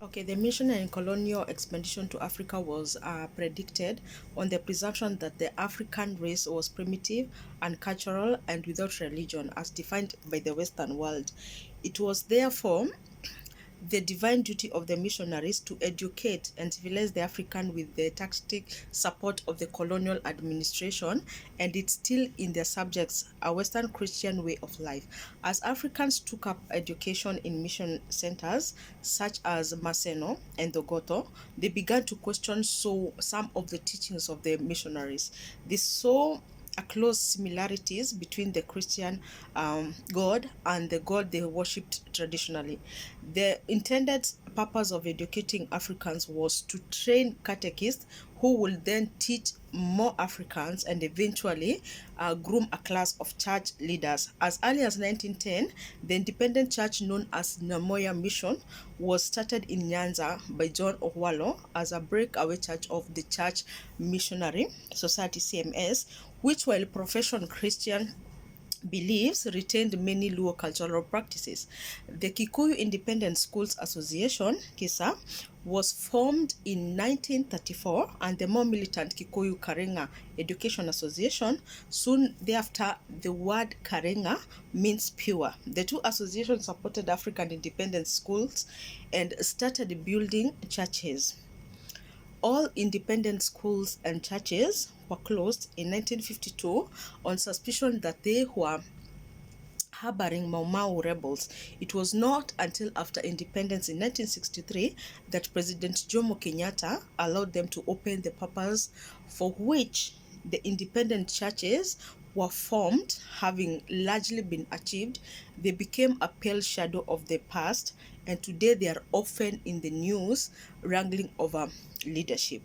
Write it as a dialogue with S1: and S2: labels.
S1: Okay, the mission and colonial expedition to Africa was predicted on the presumption that the African race was primitive, uncultural, and without religion, as defined by the Western world. It was therefore the divine duty of the missionaries to educate and civilize the African with the tactic support of the colonial administration, and it's still in their subjects a Western Christian way of life. As Africans took up education in mission centers such as Maseno and Dogoto, they began to question some of the teachings of the missionaries. They saw a close similarities between the Christian God and the God they worshipped traditionally. The intended purpose of educating Africans was to train catechists who will then teach more Africans and eventually groom a class of church leaders. As early as 1910, the independent church known as Namoya Mission was started in Nyanza by John Owalo as a breakaway church of the Church Missionary Society CMS, which, while professional Christian beliefs, retained many Luo cultural practices. The Kikuyu Independent Schools Association, KISA, was formed in 1934, and the more militant Kikuyu Karenga Education Association. Soon thereafter, the word Karenga means pure. The two associations supported African independent schools and started building churches. All independent schools and churches were closed in 1952 on suspicion that they were harboring Mau Mau rebels. It was not until after independence in 1963 that President Jomo Kenyatta allowed them to open the purpose for which the independent churches were formed. Having largely been achieved, they became a pale shadow of the past, and today they are often in the news wrangling over leadership.